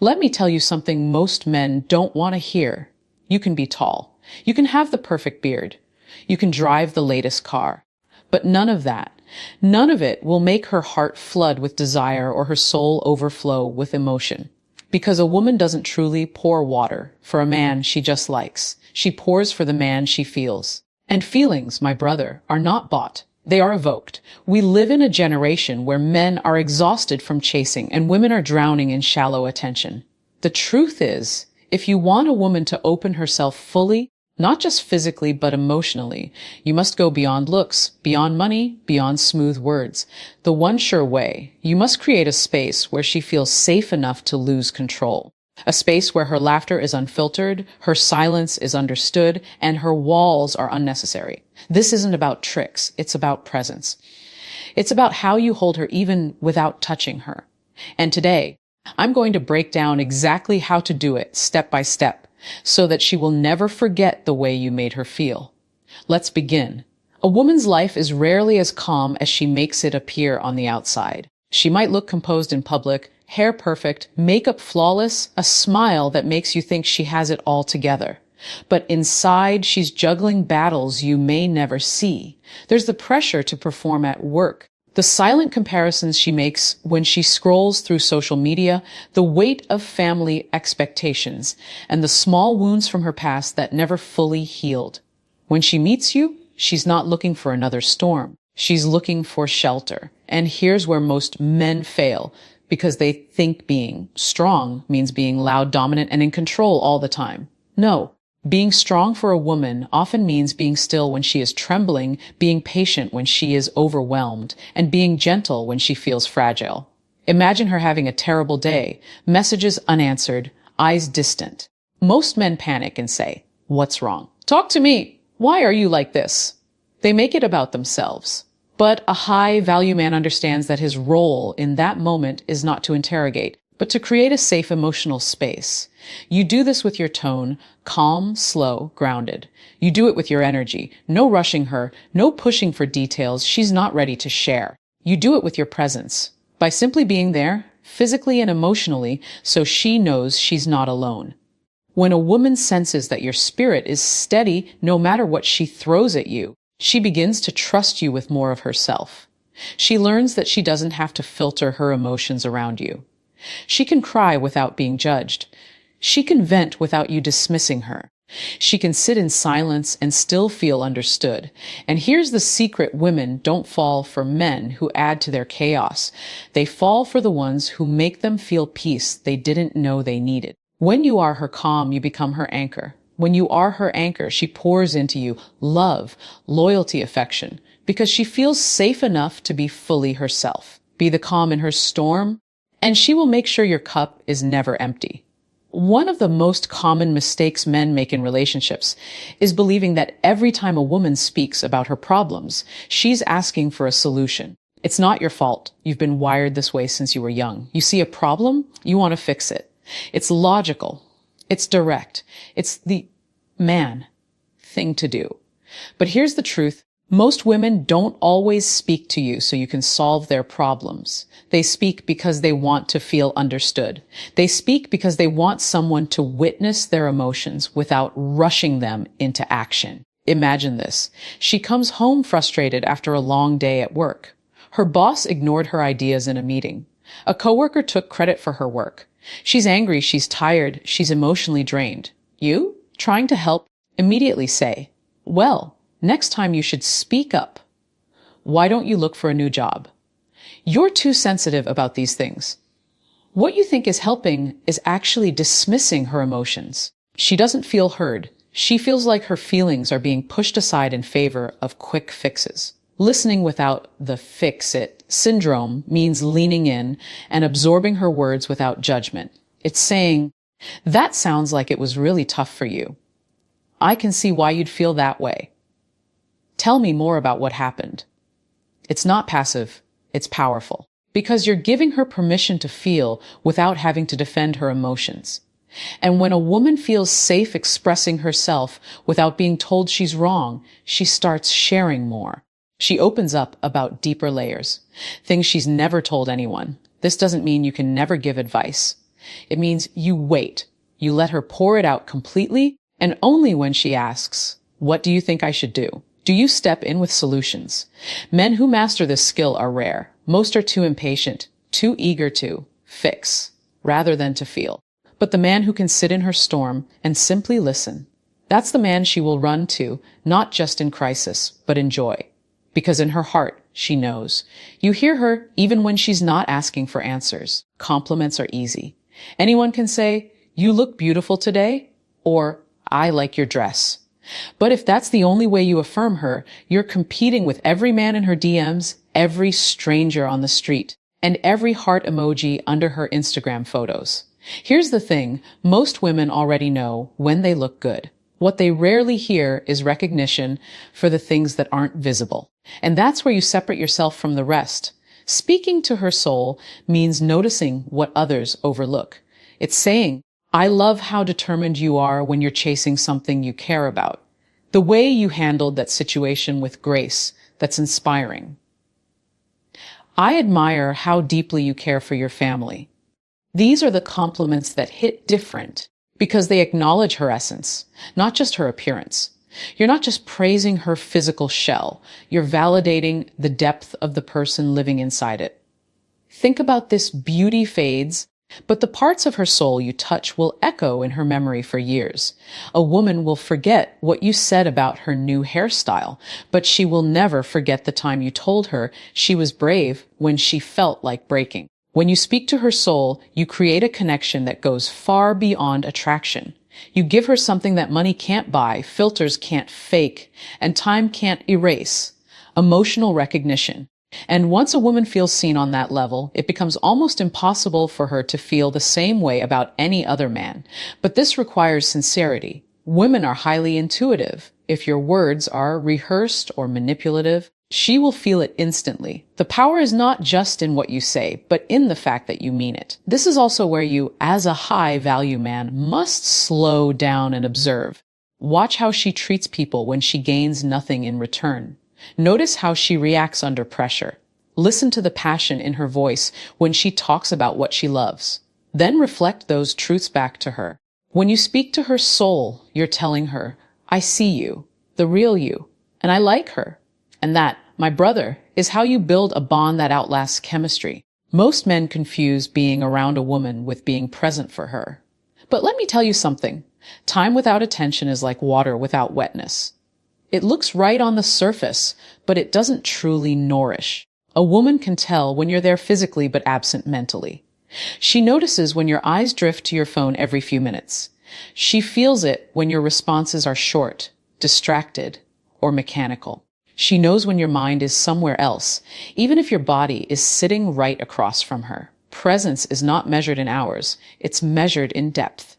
Let me tell you something most men don't want to hear. You can be tall. You can have the perfect beard. You can drive the latest car. But none of that, none of it will make her heart flood with desire or her soul overflow with emotion. Because a woman doesn't truly pour water for a man she just likes. She pours for the man she feels. And feelings, my brother, are not bought. They are evoked. We live in a generation where men are exhausted from chasing and women are drowning in shallow attention. The truth is, if you want a woman to open herself fully, not just physically, but emotionally, you must go beyond looks, beyond money, beyond smooth words. The one sure way, you must create a space where she feels safe enough to lose control. A space where her laughter is unfiltered, her silence is understood, and her walls are unnecessary. This isn't about tricks, it's about presence. It's about how you hold her even without touching her. And today, I'm going to break down exactly how to do it step by step, so that she will never forget the way you made her feel. Let's begin. A woman's life is rarely as calm as she makes it appear on the outside. She might look composed in public, hair perfect, makeup flawless, a smile that makes you think she has it all together. But inside, she's juggling battles you may never see. There's the pressure to perform at work, the silent comparisons she makes when she scrolls through social media, the weight of family expectations, and the small wounds from her past that never fully healed. When she meets you, she's not looking for another storm. She's looking for shelter. And here's where most men fail, because they think being strong means being loud, dominant, and in control all the time. No. Being strong for a woman often means being still when she is trembling, being patient when she is overwhelmed, and being gentle when she feels fragile. Imagine her having a terrible day, messages unanswered, eyes distant. Most men panic and say, "What's wrong? Talk to me. Why are you like this?" They make it about themselves. But a high-value man understands that his role in that moment is not to interrogate, but to create a safe emotional space. You do this with your tone, calm, slow, grounded. You do it with your energy. No rushing her, no pushing for details she's not ready to share. You do it with your presence, by simply being there, physically and emotionally, so she knows she's not alone. When a woman senses that your spirit is steady no matter what she throws at you, she begins to trust you with more of herself. She learns that she doesn't have to filter her emotions around you. She can cry without being judged. She can vent without you dismissing her. She can sit in silence and still feel understood. And here's the secret: women don't fall for men who add to their chaos. They fall for the ones who make them feel peace they didn't know they needed. When you are her calm, you become her anchor. When you are her anchor, she pours into you love, loyalty, affection, because she feels safe enough to be fully herself. Be the calm in her storm, and she will make sure your cup is never empty. One of the most common mistakes men make in relationships is believing that every time a woman speaks about her problems, she's asking for a solution. It's not your fault. You've been wired this way since you were young. You see a problem, you want to fix it. It's logical. It's direct. It's the man thing to do. But here's the truth. Most women don't always speak to you so you can solve their problems. They speak because they want to feel understood. They speak because they want someone to witness their emotions without rushing them into action. Imagine this. She comes home frustrated after a long day at work. Her boss ignored her ideas in a meeting. A coworker took credit for her work. She's angry, she's tired, she's emotionally drained. You, trying to help, immediately say, "Well, next time you should speak up. Why don't you look for a new job?" You're too sensitive about these things. What you think is helping is actually dismissing her emotions. She doesn't feel heard. She feels like her feelings are being pushed aside in favor of quick fixes. Listening without the fix-it syndrome means leaning in and absorbing her words without judgment. It's saying, "That sounds like it was really tough for you. I can see why you'd feel that way. Tell me more about what happened." It's not passive, it's powerful, because you're giving her permission to feel without having to defend her emotions. And when a woman feels safe expressing herself without being told she's wrong, she starts sharing more. She opens up about deeper layers, things she's never told anyone. This doesn't mean you can never give advice. It means you wait. You let her pour it out completely, and only when she asks, "What do you think I should do?" do you step in with solutions. Men who master this skill are rare. Most are too impatient, too eager to fix, rather than to feel. But the man who can sit in her storm and simply listen, that's the man she will run to, not just in crisis, but in joy. Because in her heart, she knows. You hear her even when she's not asking for answers. Compliments are easy. Anyone can say, "You look beautiful today," or "I like your dress." But if that's the only way you affirm her, you're competing with every man in her DMs, every stranger on the street, and every heart emoji under her Instagram photos. Here's the thing, most women already know when they look good. What they rarely hear is recognition for the things that aren't visible. And that's where you separate yourself from the rest. Speaking to her soul means noticing what others overlook. It's saying, "I love how determined you are when you're chasing something you care about. The way you handled that situation with grace, that's inspiring. I admire how deeply you care for your family." These are the compliments that hit different because they acknowledge her essence, not just her appearance. You're not just praising her physical shell, you're validating the depth of the person living inside it. Think about this: beauty fades, but the parts of her soul you touch will echo in her memory for years. A woman will forget what you said about her new hairstyle, but she will never forget the time you told her she was brave when she felt like breaking. When you speak to her soul, you create a connection that goes far beyond attraction. You give her something that money can't buy, filters can't fake, and time can't erase: emotional recognition. And once a woman feels seen on that level, it becomes almost impossible for her to feel the same way about any other man. But this requires sincerity. Women are highly intuitive. If your words are rehearsed or manipulative, she will feel it instantly. The power is not just in what you say, but in the fact that you mean it. This is also where you, as a high-value man, must slow down and observe. Watch how she treats people when she gains nothing in return. Notice how she reacts under pressure. Listen to the passion in her voice when she talks about what she loves. Then reflect those truths back to her. When you speak to her soul, you're telling her, "I see you, the real you, and I like her." And that, my brother, is how you build a bond that outlasts chemistry. Most men confuse being around a woman with being present for her. But let me tell you something. Time without attention is like water without wetness. It looks right on the surface, but it doesn't truly nourish. A woman can tell when you're there physically but absent mentally. She notices when your eyes drift to your phone every few minutes. She feels it when your responses are short, distracted, or mechanical. She knows when your mind is somewhere else, even if your body is sitting right across from her. Presence is not measured in hours, it's measured in depth.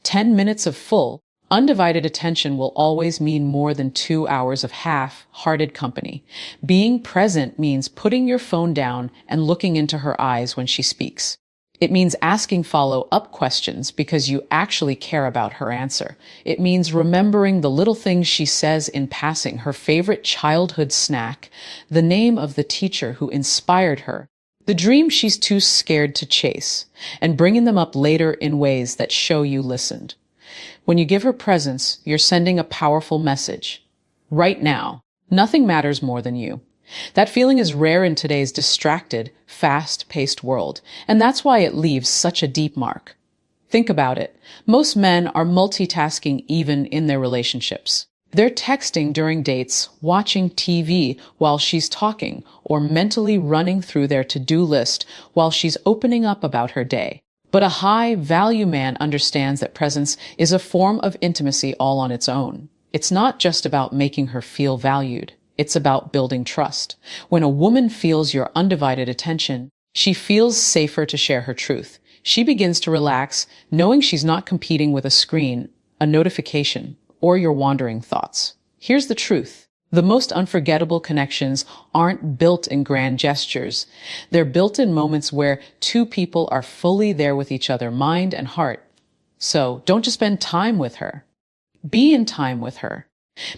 10 minutes of full, undivided attention will always mean more than 2 hours of half-hearted company. Being present means putting your phone down and looking into her eyes when she speaks. It means asking follow-up questions because you actually care about her answer. It means remembering the little things she says in passing: her favorite childhood snack, the name of the teacher who inspired her, the dream she's too scared to chase, and bringing them up later in ways that show you listened. When you give her presence, you're sending a powerful message. Right now, nothing matters more than you. That feeling is rare in today's distracted, fast-paced world, and that's why it leaves such a deep mark. Think about it. Most men are multitasking even in their relationships. They're texting during dates, watching TV while she's talking, or mentally running through their to-do list while she's opening up about her day. But a high-value man understands that presence is a form of intimacy all on its own. It's not just about making her feel valued. It's about building trust. When a woman feels your undivided attention, she feels safer to share her truth. She begins to relax, knowing she's not competing with a screen, a notification, or your wandering thoughts. Here's the truth. The most unforgettable connections aren't built in grand gestures. They're built in moments where two people are fully there with each other, mind and heart. So don't just spend time with her. Be in time with her.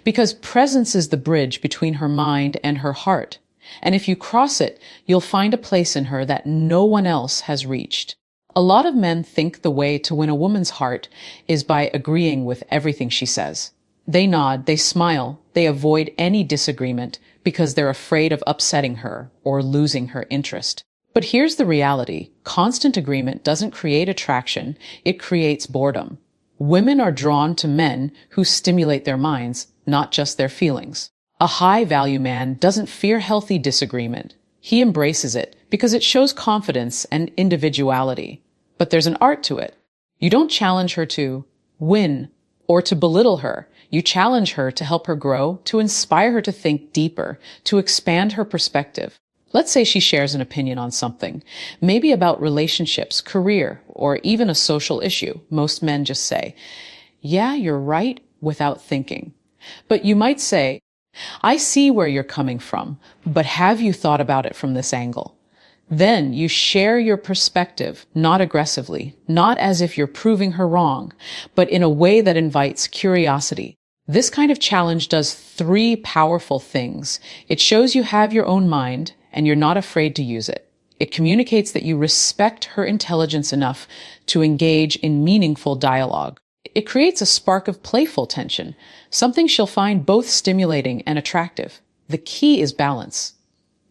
Because presence is the bridge between her mind and her heart. And if you cross it, you'll find a place in her that no one else has reached. A lot of men think the way to win a woman's heart is by agreeing with everything she says. They nod, they smile, they avoid any disagreement because they're afraid of upsetting her or losing her interest. But here's the reality. Constant agreement doesn't create attraction, it creates boredom. Women are drawn to men who stimulate their minds, not just their feelings. A high-value man doesn't fear healthy disagreement. He embraces it because it shows confidence and individuality. But there's an art to it. You don't challenge her to win or to belittle her. You challenge her to help her grow, to inspire her to think deeper, to expand her perspective. Let's say she shares an opinion on something, maybe about relationships, career, or even a social issue. Most men just say, "Yeah, you're right," without thinking. But you might say, "I see where you're coming from, but have you thought about it from this angle?" Then you share your perspective, not aggressively, not as if you're proving her wrong, but in a way that invites curiosity. This kind of challenge does three powerful things. It shows you have your own mind, and you're not afraid to use it. It communicates that you respect her intelligence enough to engage in meaningful dialogue. It creates a spark of playful tension, something she'll find both stimulating and attractive. The key is balance.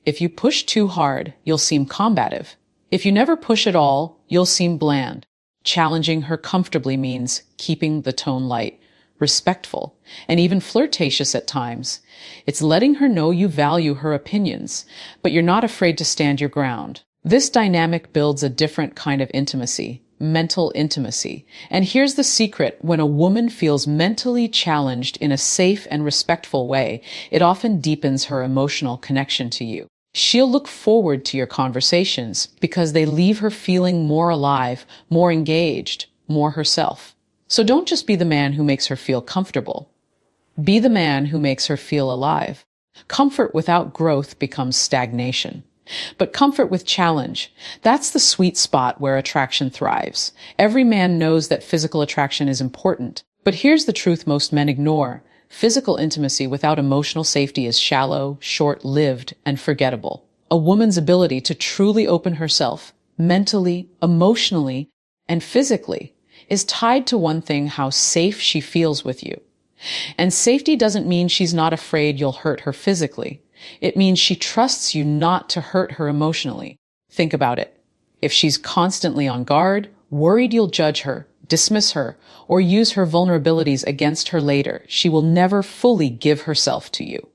If you push too hard, you'll seem combative. If you never push at all, you'll seem bland. Challenging her comfortably means keeping the tone light, respectful, and even flirtatious at times. It's letting her know you value her opinions, but you're not afraid to stand your ground. This dynamic builds a different kind of intimacy, mental intimacy. And here's the secret: when a woman feels mentally challenged in a safe and respectful way, it often deepens her emotional connection to you. She'll look forward to your conversations because they leave her feeling more alive, more engaged, more herself. So don't just be the man who makes her feel comfortable. Be the man who makes her feel alive. Comfort without growth becomes stagnation. But comfort with challenge, that's the sweet spot where attraction thrives. Every man knows that physical attraction is important. But here's the truth most men ignore. Physical intimacy without emotional safety is shallow, short-lived, and forgettable. A woman's ability to truly open herself, mentally, emotionally, and physically, is tied to one thing: how safe she feels with you. And safety doesn't mean she's not afraid you'll hurt her physically. It means she trusts you not to hurt her emotionally. Think about it. If she's constantly on guard, worried you'll judge her, dismiss her, or use her vulnerabilities against her later, she will never fully give herself to you.